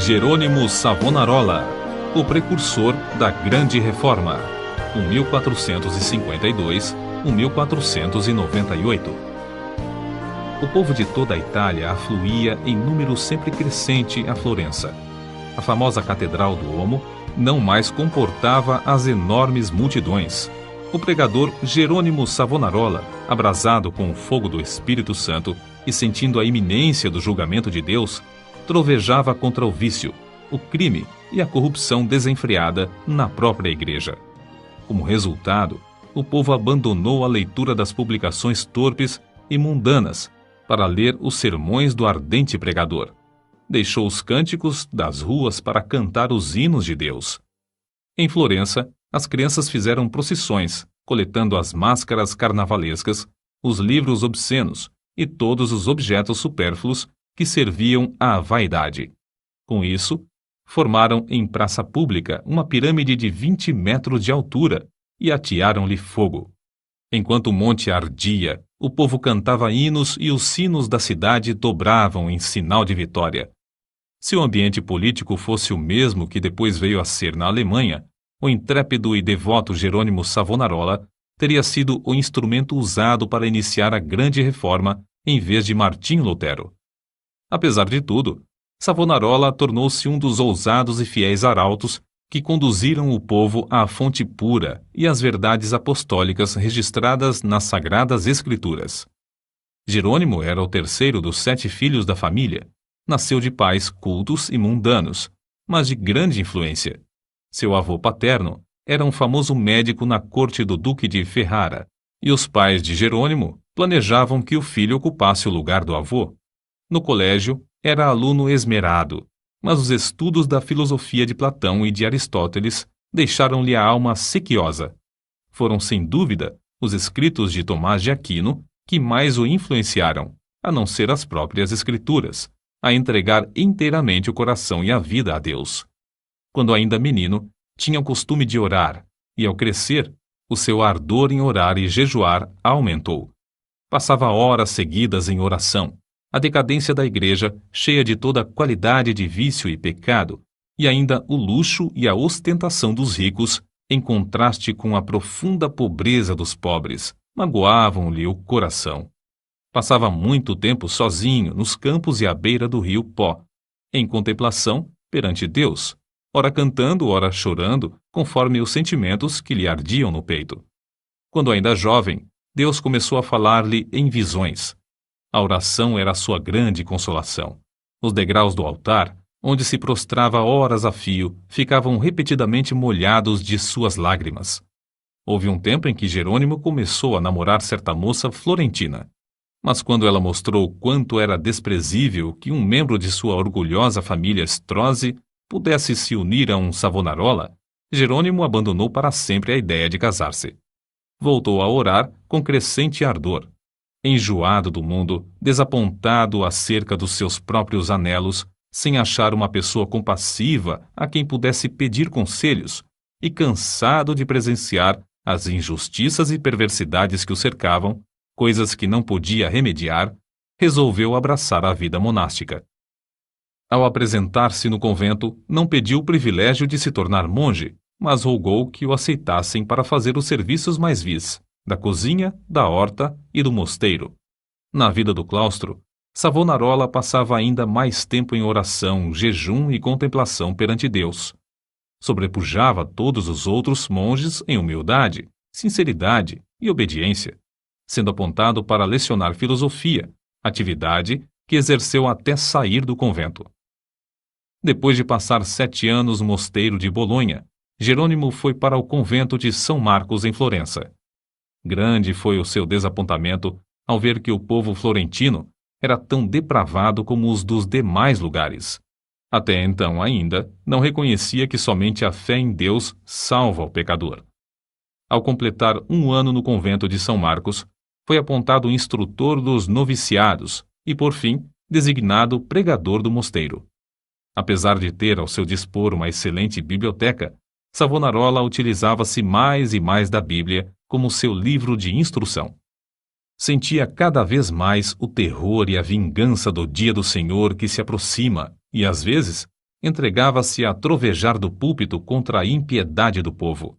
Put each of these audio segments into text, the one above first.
Jerônimo Savonarola, o precursor da Grande Reforma, 1452-1498. O povo de toda a Itália afluía em número sempre crescente a Florença. A famosa Catedral do Duomo não mais comportava as enormes multidões. O pregador Jerônimo Savonarola, abrasado com o fogo do Espírito Santo e sentindo a iminência do julgamento de Deus, trovejava contra o vício, o crime e a corrupção desenfreada na própria igreja. Como resultado, o povo abandonou a leitura das publicações torpes e mundanas para ler os sermões do ardente pregador. Deixou os cânticos das ruas para cantar os hinos de Deus. Em Florença, as crianças fizeram procissões, coletando as máscaras carnavalescas, os livros obscenos e todos os objetos supérfluos que serviam à vaidade. Com isso, formaram em praça pública uma pirâmide de 20 metros de altura e atearam-lhe fogo. Enquanto o monte ardia, o povo cantava hinos e os sinos da cidade dobravam em sinal de vitória. Se o ambiente político fosse o mesmo que depois veio a ser na Alemanha, o intrépido e devoto Jerônimo Savonarola teria sido o instrumento usado para iniciar a Grande Reforma em vez de Martinho Lutero. Apesar de tudo, Savonarola tornou-se um dos ousados e fiéis arautos que conduziram o povo à fonte pura e às verdades apostólicas registradas nas Sagradas Escrituras. Jerônimo era o terceiro dos 7 filhos da família. Nasceu de pais cultos e mundanos, mas de grande influência. Seu avô paterno era um famoso médico na corte do Duque de Ferrara, e os pais de Jerônimo planejavam que o filho ocupasse o lugar do avô. No colégio, era aluno esmerado, mas os estudos da filosofia de Platão e de Aristóteles deixaram-lhe a alma sequiosa. Foram, sem dúvida, os escritos de Tomás de Aquino que mais o influenciaram, a não ser as próprias Escrituras, a entregar inteiramente o coração e a vida a Deus. Quando ainda menino, tinha o costume de orar, e ao crescer, o seu ardor em orar e jejuar aumentou. Passava horas seguidas em oração. A decadência da igreja, cheia de toda a qualidade de vício e pecado, e ainda o luxo e a ostentação dos ricos, em contraste com a profunda pobreza dos pobres, magoavam-lhe o coração. Passava muito tempo sozinho nos campos e à beira do rio Pó, em contemplação perante Deus, ora cantando, ora chorando, conforme os sentimentos que lhe ardiam no peito. Quando ainda jovem, Deus começou a falar-lhe em visões. A oração era a sua grande consolação. Os degraus do altar, onde se prostrava horas a fio, ficavam repetidamente molhados de suas lágrimas. Houve um tempo em que Jerônimo começou a namorar certa moça florentina. Mas quando ela mostrou quanto era desprezível que um membro de sua orgulhosa família Strozzi pudesse se unir a um Savonarola, Jerônimo abandonou para sempre a ideia de casar-se. Voltou a orar com crescente ardor. Enjoado do mundo, desapontado acerca dos seus próprios anelos, sem achar uma pessoa compassiva a quem pudesse pedir conselhos, e cansado de presenciar as injustiças e perversidades que o cercavam, coisas que não podia remediar, resolveu abraçar a vida monástica. Ao apresentar-se no convento, não pediu o privilégio de se tornar monge, mas rogou que o aceitassem para fazer os serviços mais vis, da cozinha, da horta e do mosteiro. Na vida do claustro, Savonarola passava ainda mais tempo em oração, jejum e contemplação perante Deus. Sobrepujava todos os outros monges em humildade, sinceridade e obediência, sendo apontado para lecionar filosofia, atividade que exerceu até sair do convento. Depois de passar 7 anos no mosteiro de Bolonha, Jerônimo foi para o convento de São Marcos em Florença. Grande foi o seu desapontamento ao ver que o povo florentino era tão depravado como os dos demais lugares. Até então ainda não reconhecia que somente a fé em Deus salva o pecador. Ao completar 1 ano no convento de São Marcos, foi apontado instrutor dos noviciados e, por fim, designado pregador do mosteiro. Apesar de ter ao seu dispor uma excelente biblioteca, Savonarola utilizava-se mais e mais da Bíblia como seu livro de instrução. Sentia cada vez mais o terror e a vingança do dia do Senhor que se aproxima e, às vezes, entregava-se a trovejar do púlpito contra a impiedade do povo.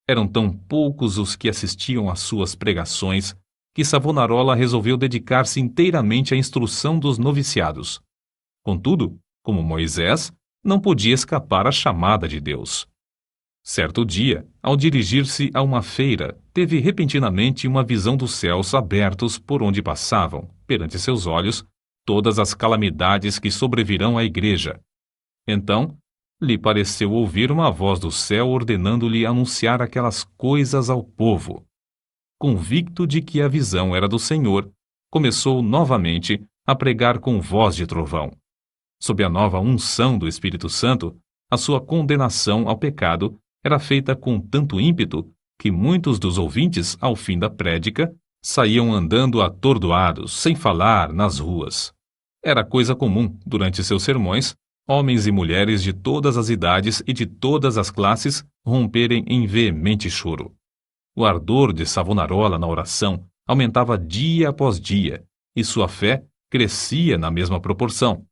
Eram tão poucos os que assistiam às suas pregações que Savonarola resolveu dedicar-se inteiramente à instrução dos noviciados. Contudo, como Moisés, não podia escapar à chamada de Deus. Certo dia, ao dirigir-se a uma feira, teve repentinamente uma visão dos céus abertos por onde passavam, perante seus olhos, todas as calamidades que sobrevirão à igreja. Então, lhe pareceu ouvir uma voz do céu ordenando-lhe anunciar aquelas coisas ao povo. Convicto de que a visão era do Senhor, começou novamente a pregar com voz de trovão. Sob a nova unção do Espírito Santo, a sua condenação ao pecado era feita com tanto ímpeto que muitos dos ouvintes, ao fim da prédica, saíam andando atordoados, sem falar, nas ruas. Era coisa comum, durante seus sermões, homens e mulheres de todas as idades e de todas as classes romperem em veemente choro. O ardor de Savonarola na oração aumentava dia após dia, e sua fé crescia na mesma proporção.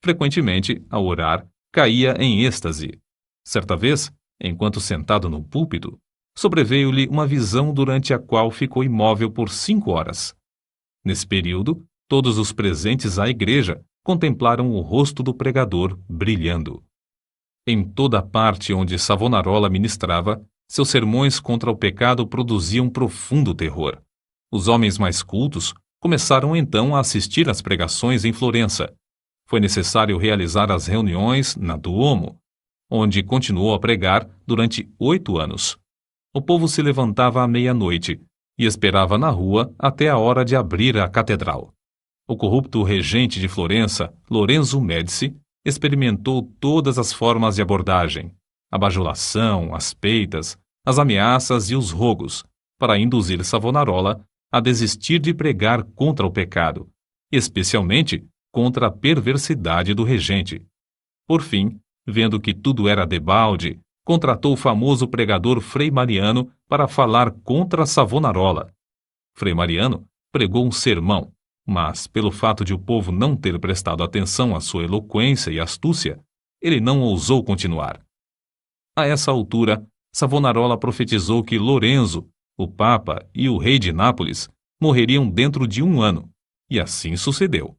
Frequentemente, ao orar, caía em êxtase. Certa vez, enquanto sentado no púlpito, sobreveio-lhe uma visão durante a qual ficou imóvel por 5 horas. Nesse período, todos os presentes à igreja contemplaram o rosto do pregador brilhando. Em toda a parte onde Savonarola ministrava, seus sermões contra o pecado produziam profundo terror. Os homens mais cultos começaram então a assistir às pregações em Florença. Foi necessário realizar as reuniões na Duomo, onde continuou a pregar durante 8 anos. O povo se levantava à meia-noite e esperava na rua até a hora de abrir a catedral. O corrupto regente de Florença, Lorenzo Médici, experimentou todas as formas de abordagem, a bajulação, as peitas, as ameaças e os rogos, para induzir Savonarola a desistir de pregar contra o pecado, especialmente contra a perversidade do regente. Por fim, vendo que tudo era debalde, contratou o famoso pregador Frei Mariano para falar contra Savonarola. Frei Mariano pregou um sermão, mas, pelo fato de o povo não ter prestado atenção à sua eloquência e astúcia, ele não ousou continuar. A essa altura, Savonarola profetizou que Lorenzo, o Papa e o rei de Nápoles morreriam dentro de 1 ano, e assim sucedeu.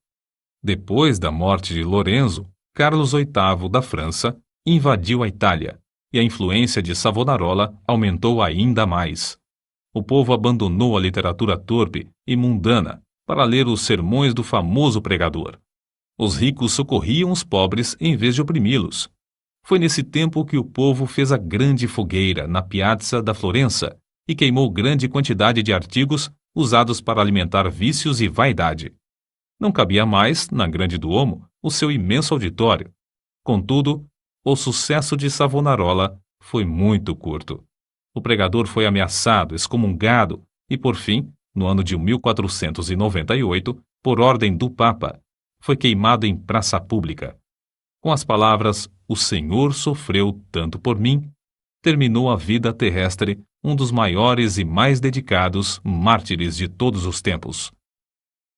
Depois da morte de Lorenzo, Carlos VIII da França invadiu a Itália, e a influência de Savonarola aumentou ainda mais. O povo abandonou a literatura torpe e mundana para ler os sermões do famoso pregador. Os ricos socorriam os pobres em vez de oprimi-los. Foi nesse tempo que o povo fez a grande fogueira na Piazza da Florença e queimou grande quantidade de artigos usados para alimentar vícios e vaidade. Não cabia mais, na Grande Duomo, o seu imenso auditório. Contudo, o sucesso de Savonarola foi muito curto. O pregador foi ameaçado, excomungado e, por fim, no ano de 1498, por ordem do Papa, foi queimado em praça pública. Com as palavras "O Senhor sofreu tanto por mim", terminou a vida terrestre um dos maiores e mais dedicados mártires de todos os tempos.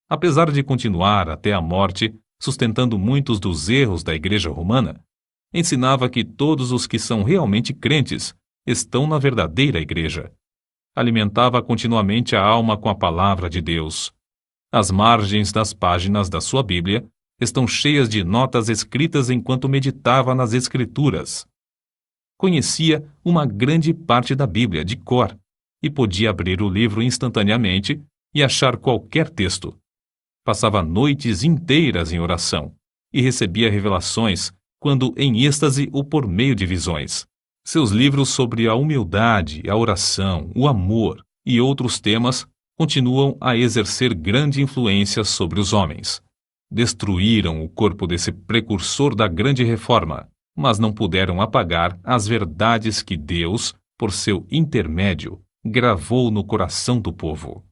Apesar de continuar até a morte, sustentando muitos dos erros da Igreja Romana, ensinava que todos os que são realmente crentes estão na verdadeira Igreja. Alimentava continuamente a alma com a palavra de Deus. As margens das páginas da sua Bíblia estão cheias de notas escritas enquanto meditava nas Escrituras. Conhecia uma grande parte da Bíblia de cor e podia abrir o livro instantaneamente e achar qualquer texto. Passava noites inteiras em oração e recebia revelações, quando em êxtase ou por meio de visões. Seus livros sobre a humildade, a oração, o amor e outros temas continuam a exercer grande influência sobre os homens. Destruíram o corpo desse precursor da grande reforma, mas não puderam apagar as verdades que Deus, por seu intermédio, gravou no coração do povo.